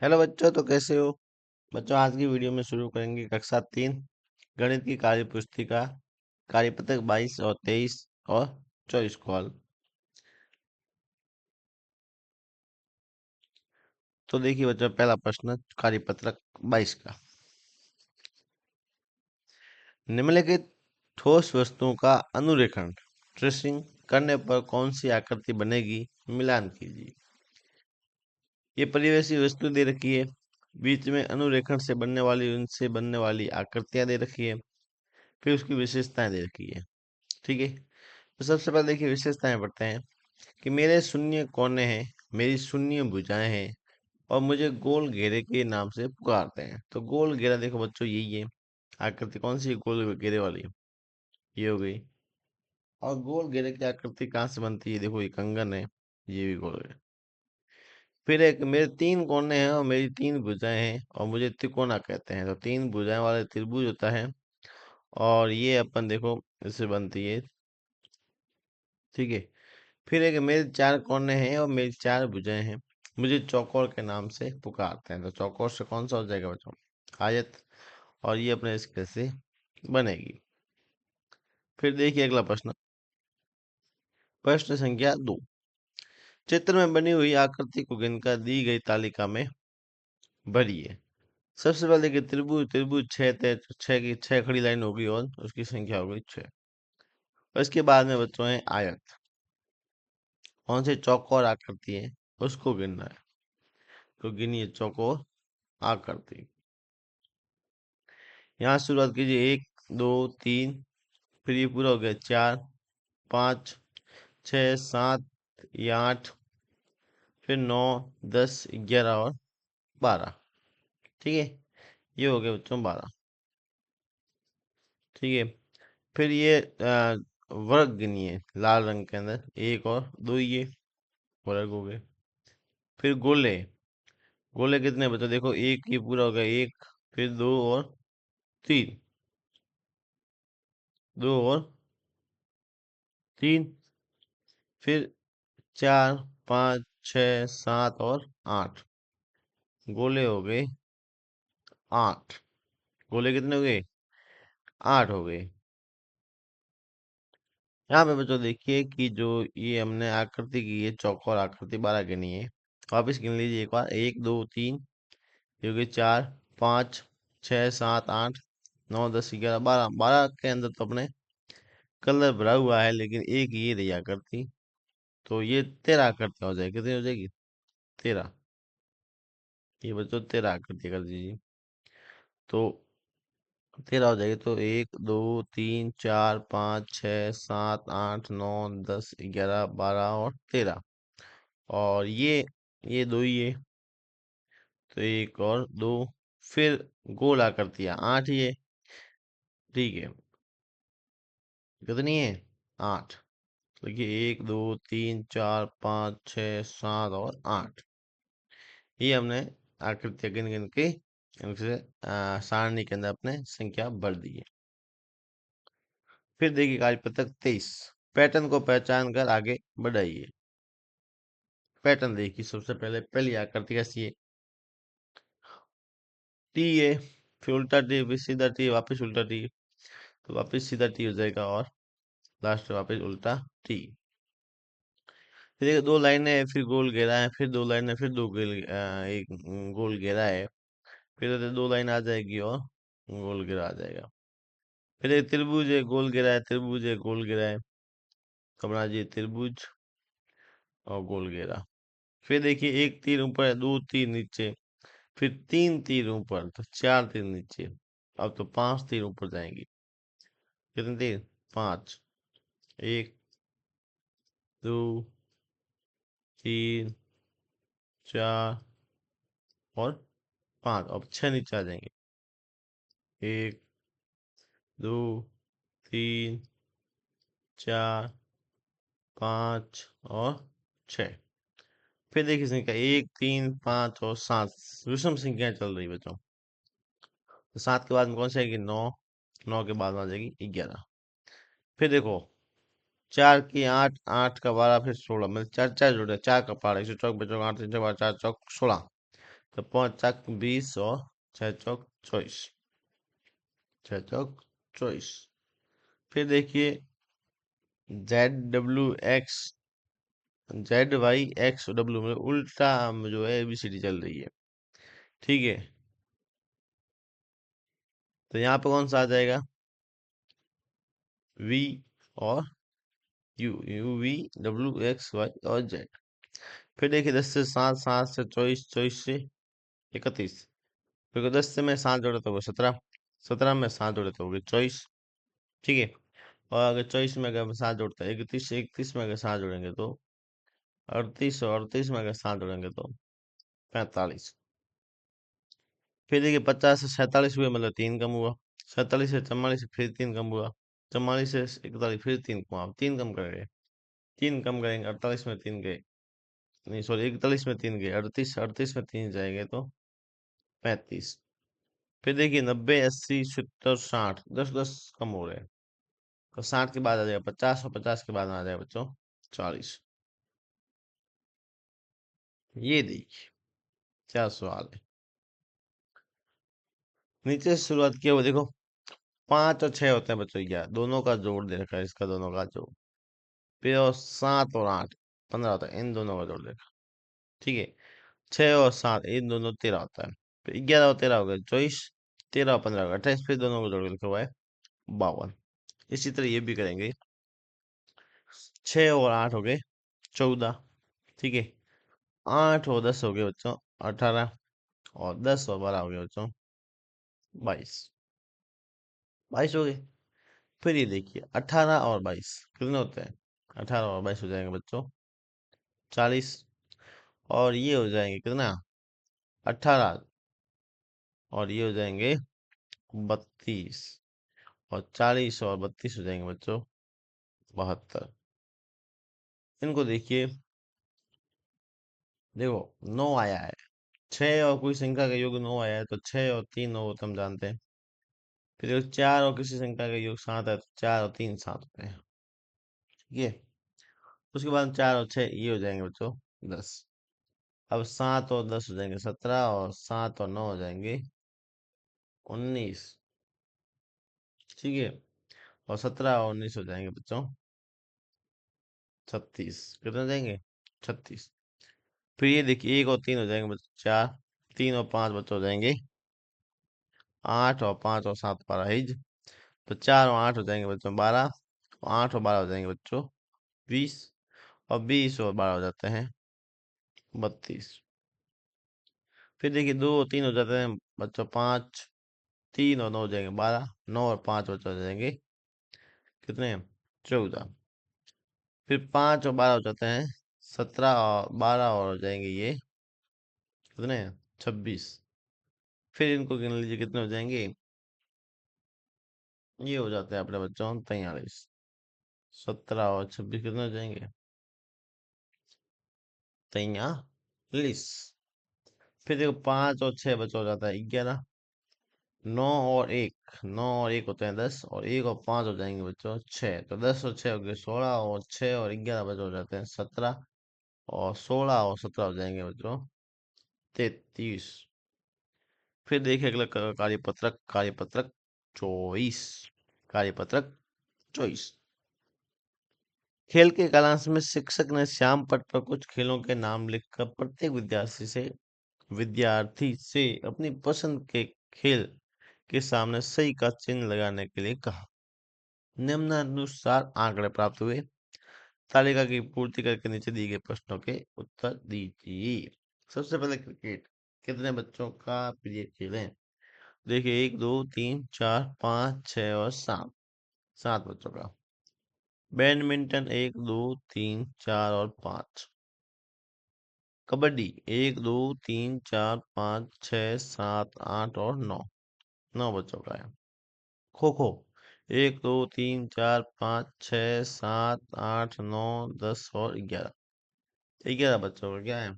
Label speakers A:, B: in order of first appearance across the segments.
A: Hello बच्चों, तो कैसे हो? बच्चों, आज की वीडियो में शुरू करेंगे कक्षा 3 गणित की कार्य पुस्तिका कार्यपत्रक 22 और 23 और 24 को हल। तो देखिए बच्चों, पहला प्रश्न कार्यपत्रक 22 का। निम्नलिखित ठोस वस्तुओं का अनुरेखण ट्रेसिंग करने पर कौन सी आकृति बनेगी, मिलान कीजिए। ये परिवेशी वस्तु दे रखी है, बीच में अनुरेखण से बनने वाली उनसे बनने वाली आकृतियां दे रखी है, फिर उसकी विशेषताएं दे रखी है। ठीक है, तो सबसे पहले देखिए विशेषताएं पढ़ते हैं कि मेरे शून्य कोने हैं, मेरी शून्य भुजाएं हैं और मुझे गोल घेरे के नाम से पुकारते हैं। तो गोल घेरा देखो बच्चों, यही है आकृति। कौन सी गोल घेरे वाली? ये हो गई। और गोल घेरे की आकृति कहाँ से बनती है? देखो, ये कंगन है, ये भी गोल है। फिर एक मेरे तीन कोने हैं और मेरी तीन भुजाएं हैं और मुझे त्रिकोणा कहते हैं। तो तीन भुजाएं वाले त्रिभुज होता है और ये अपन देखो इससे बनती है। ठीक है, फिर एक मेरे चार कोने हैं और मेरी चार भुजाएं हैं, मुझे चौकोर के नाम से पुकारते हैं। तो चौकोर से कौन सा हो जाएगा बच्चों? आयत। और ये अपने इस कैसे बनेगी। फिर देखिए अगला प्रश्न, प्रश्न संख्या 2। चित्र में बनी हुई आकृति को गिनकर दी गई तालिका में भरिए। सबसे पहले देखिए त्रिभुज, त्रिभुज छह तय, छह की छह खड़ी लाइन होगी और उसकी संख्या हो गई 6। और इसके बाद में बच्चों है आयत। कौन से चौकोर आकृति है उसको गिनना है। तो गिनिए चौकोर आकृति। यहाँ शुरुआत कीजिए, 1 2 3, फिर ये पूरा हो गया 4 5 6 7, ये 8, फिर 9 10 11 और 12। ठीक है, ये हो गया बच्चों 12। ठीक है, फिर ये वर्ग गिनिए लाल रंग के अंदर, 1 और 2, ये वर्ग हो गए। फिर गोले, गोले कितने बच्चों? देखो, एक ये पूरा हो गया 1, फिर 2 और 3, 2 और 3, फिर 4 5 6 7 और 8। गोले हो गए 8। गोले कितने हो गए? 8 हो गए। यहाँ पे बच्चों देखिए कि जो ये हमने आकृति की है, चौकोर आकृति 12 गिनी है। वापिस गिन लीजिए एक बार, 1 2 3, ये हो गए 4 5 6 7 8 9 10 11 12। 12 के अंदर तो अपने कलर भरा हुआ है, लेकिन एक ये रही आकृति। तो ये 13 आकृति हो जाएगी। कितनी हो जाएगी? 13। ये बच्चों 13 आकृति कर दीजिए, तो 13 हो जाएगी। तो 1 2 3 4 5 6 7 8 9 10 11 12 और 13। और ये दो ही है, तो 1 और 2, फिर गोल आकृतियां 8 ये। ठीक है, कितनी है? 8। देखिए 1 2 3 4 5 6 7 और 8, ये हमने आकृतियां गिन गिन के इनसे सारणी के अंदर अपने संख्या भर दी है। फिर देखिए कार्यपत्रक 23, पैटर्न को पहचान कर आगे बढ़ाइए। पैटर्न देखिए, सबसे पहले पहली आकृति कैसी है? टी है, फिर उल्टा टी, फिर सीधा टी, वापस उल्टा टी। तो वापस सीधा टी हो जाएगा और लास्ट में वापस उल्टा टी। फिर देखिए दो लाइनें हैं, फिर गोल घेरा है, फिर दो लाइनें, फिर एक गोल घेरा है, फिर दो लाइन आ जाएगी और गोल घेरा आ जाएगा। फिर एक त्रिभुज है, गोल घेरा है, त्रिभुज है, गोल घेरा है। तो बना जी त्रिभुज और गोल घेरा। फिर देखिए एक तीर ऊपर है, दो तीर नीचे, फिर तीन तीर ऊपर, तो चार तीर नीचे। अब तो पांच तीर ऊपर जाएंगी। कितने तीर? पांच। एक दो तीन चार और पांच। अब छह नीचे आ जाएंगे। एक दो तीन चार पाँच और छः। फिर देखिए संख्या 1 3 5 और 7 विषम संख्याएं चल रही बच्चों। तो 7 के बाद में कौन सी आएगी? 9। 9 के बाद में आ जाएगी 11। फिर देखो 4 की 8, 8 का 12, फिर 16, मतलब चार चार जुड़े, चार का पारा, 1 चौक बचों 8 3 4 4 चौक 16। तो 5 चक 20 और 6 चौक 24। 6 चौक 24। फिर देखिए ZWX ZYXW में उल्टा जो है ABCD चल रही है। ठीक है, तो यहाँ पे कौन सा आ जाएगा? V और UVWXY और Z। फिर देखिए 10 से 7, 7 से 24, 24 से 31। फिर 10 से मैं 7 जोड़े तो वो 17, 17 में 7 जोड़े तो हो गए 24। ठीक है, और अगर 24 में अगर 7 जोड़ते हैं 31 से 31 में अगर 7 जोड़ेंगे तो 38, और 38 में अगर 7 जोड़ेंगे तो 45। फिर देखिए 50 से 47 हुए, मतलब 3 कम हुआ। 47 से 44 फिर 3 कम हुआ। 44 से 41 फिर 3 कम हुआ। 3 कम करेंगे, 3 कम करेंगे, 48 में 3 गए, नहीं सॉरी 41 में 3 गए, 38, 38 में 3 जाएंगे तो 35। फिर देखिए 90, 80, 70, 60, 10 10 कम हो रहे हैं। तो 60 के बाद आ जाएगा 50, और 50 के बाद आ जाएगा बच्चों 40। ये देखिए क्या सवाल है। नीचे से शुरुआत किया वो देखो, 5 और 6 होते हैं बच्चों, क्या दोनों का जोड़ दे रखा है, इसका दोनों का जोड़। फिर और 7 और 8 15 होता है, इन दोनों का जोड़ देखा। ठीक है, 6 और 7 इन दोनों 13 होता है। फिर 11 और 13 हो गए 24, 13 और 15 हो गए 28, फिर दोनों को जोड़ के लिखा हुआ है 52। इसी तरह ये भी करेंगे, 6 और 8 हो गए 14। ठीक है, 8 और 10 हो गए बच्चों 18, और 10 और 12 हो गए बच्चों 22। 22 हो गए। फिर ये देखिए 18 और 22 कितने होते हैं? 18 और 22 हो जाएंगे बच्चों 40, और ये हो जाएंगे कितना? 18, और ये हो जाएंगे 32, और 40 और 32 हो जाएंगे बच्चों 72। इनको देखिए, देखो 9 आया है, 6 और कोई संख्या का योग 9 आया है, तो 6 और 3 9 होते हम जानते हैं। फिर देखो 4 और किसी संख्या का योग 7 है, तो 4 और 3 7 होते हैं। ठीक है, उसके बाद 4 और 6 ये हो जाएंगे बच्चों 10। अब 7 और 10 हो जाएंगे 17, और 7 और 9 हो जाएंगे 19। ठीक है, और 17 और 19 हो जाएंगे बच्चों 36। कितने हो जाएंगे? 36। फिर ये देखिए 1 और 3 हो जाएंगे बच्चों 4, 3 और 5 बच्चों हो जाएंगे 8, और 5 और 7 12 हिज। तो 4 और 8 हो जाएंगे बच्चों 12, और 8 और 12 हो जाएंगे बच्चों 20, और 20 और 12 हो जाते हैं 32। फिर देखिए 2 और 3 हो जाते हैं बच्चों 5, 3 और 9 हो जाएंगे 12, 9 और 5 बच्चों हो जाएंगे कितने? 14। फिर 5 और 12 हो जाते हैं 17, और 12 और हो जाएंगे ये कितने? 26। फिर इनको गिन लीजिए कितने हो जाएंगे, ये हो जाते हैं अपने बच्चों 43। 17 और 26 कितने हो जाएंगे? 43। फिर देखो 5 और 6 बचा हो जाता है 11। 9 और 1 होते हैं 10, और 1 और 5 हो जाएंगे बच्चों 6। तो 10 और 6 हो गए 16, और 6 और 11 बचे हो जाते हैं 17, और 16 और 17 हो जाएंगे बच्चों 33। फिर देखिए अगला कार्यपत्रक, कार्यपत्रक 24। कार्यपत्रक 24। खेल के कालांश में शिक्षक ने श्याम पट्ट पर कुछ खेलों के नाम लिखकर प्रत्येक विद्यार्थी से अपनी पसंद के खेल के सामने सही का चिन्ह लगाने के लिए कहा। निम्नानुसार आंकड़े प्राप्त हुए। तालिका की पूर्ति करके नीचे दिए गए प्रश्नों के उत्तर दीजिए। सबसे पहले क्रिकेट, कितने बच्चों का प्रिय खेल है? देखिए 1 2 3 4 5 6 और 7, 7 बच्चों का। बैडमिंटन 1 2 3 4 और 5। कबड्डी 1 2 3 4 5 6 7 8 और 9, 9 बच्चों का है। खो खो 1 2 3 4 5 6 7 8 9 10 और 11, 11 बच्चों का क्या है?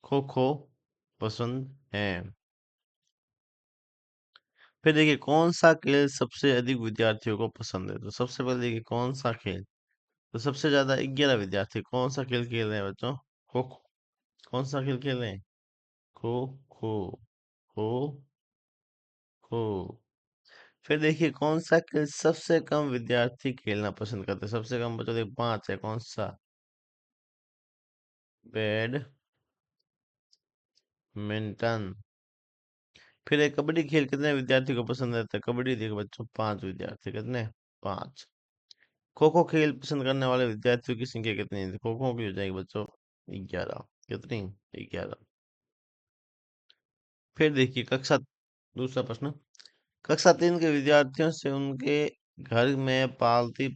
A: खो खो पसंद है। फिर देखिए कौन सा खेल सबसे अधिक विद्यार्थियों को पसंद है? तो सबसे पहले देखिए कौन सा खेल, तो सबसे ज्यादा 11 विद्यार्थी कौन सा खेल खेल रहे हैं बच्चों? खो खो। कौन सा खेल खेल रहे हैं? खो खो खो खो। फिर देखिए कौन सा खेल सबसे कम विद्यार्थी खेलना पसंद करते हैं? सबसे कम बच्चों देखिए 5 है, कौन सा? बैडमिंटन। फिर एक कबड्डी खेल कितने विद्यार्थी को पसंद आता है? कबड्डी देखो बच्चों 5 विद्यार्थी, कितने? 5। खो खो खेल पसंद करने वाले विद्यार्थियों की संख्या कितनी है? खो खो की हो जाएगी बच्चों 11, कितनी? 11। फिर देखिए कक्षा दूसरा प्रश्न, कक्षा 3 के विद्यार्थियों से उनके घर में पालती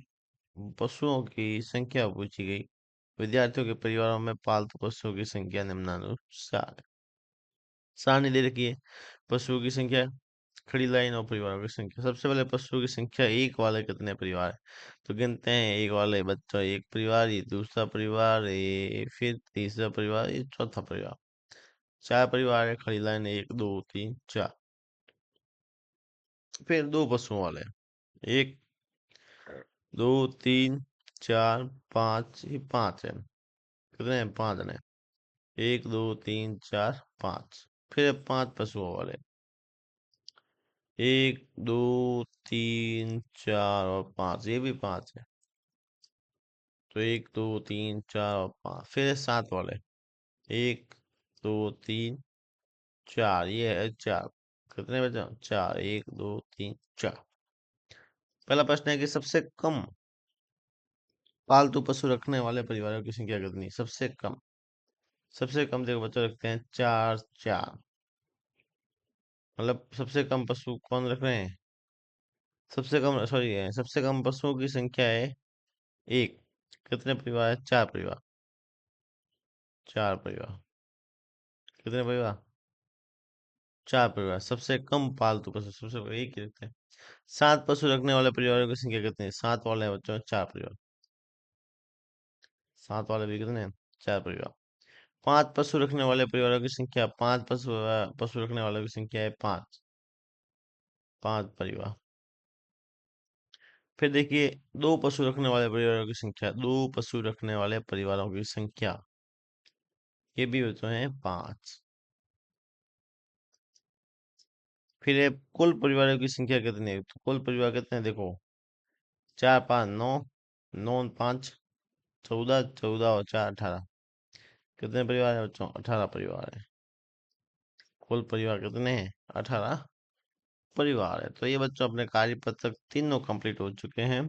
A: पशुओं की संख्या पूछी गई। विद्यार्थियों के परिवारों में पालतू पशुओं की संख्या निम्नानुसार है। सारणी दे रखी है, पशुओं की संख्या, खड़ी लाइन और परिवारों की संख्या। सबसे पहले पशुओं की संख्या, एक वाले कितने परिवार है? तो गिनते हैं, एक वाले बच्चा एक परिवार, ये दूसरा परिवार, ये फिर तीसरा परिवार, ये चौथा परिवार। 4 परिवार है, खड़ी लाइन 1 2 3 4। फिर दो पशुओं वाले, एक दो तीन चार पाँच, ये 5 है, कितने हैं? 5 ने, 1 2 3 4 5। फिर 5 पशुओं वाले, 1 2 3 4 और 5, ये भी 5 है। तो 1 2 3 4 और 5। फिर है 7 वाले, 1 2 3 4, ये है 4। कितने बचे? 4, 1 2 3 4। पहला प्रश्न है कि सबसे कम पालतू पशु रखने वाले परिवारों की संख्या कितनी है? सबसे कम, सबसे कम देखो बच्चों रखते हैं 4 4। मतलब सबसे कम पशु कौन रख रहे हैं? सबसे कम, सॉरी, सबसे कम पशुओं की संख्या है 1। कितने परिवार है? 4 परिवार, 4 परिवार। कितने परिवार? 4 परिवार। सबसे कम पालतू पशु सबसे एक ही रखते हैं। 7 पशु रखने वाले परिवारों की संख्या कितनी है? 7 वाले हैं बच्चों, 4 परिवार। 7 वाले भी कितने हैं? 4 परिवार। 5 पशु रखने वाले परिवारों की संख्या, 5 पशु रखने वालों की संख्या है 5, 5 परिवार। फिर देखिए, 2 पशु रखने वाले परिवारों की संख्या, 2 पशु रखने वाले परिवारों की संख्या, ये भी बच्चों हैं 5। फिर ये कुल परिवारों की संख्या कितनी है? तो कुल परिवार कितने हैं देखो, 4 5 9, 9 5 14, 14 और 4 18। कितने परिवार है बच्चों? 18 परिवार है। कुल परिवार कितने हैं? 18 परिवार है। तो ये बच्चों अपने कार्यपत्र तीनों कंप्लीट हो चुके हैं।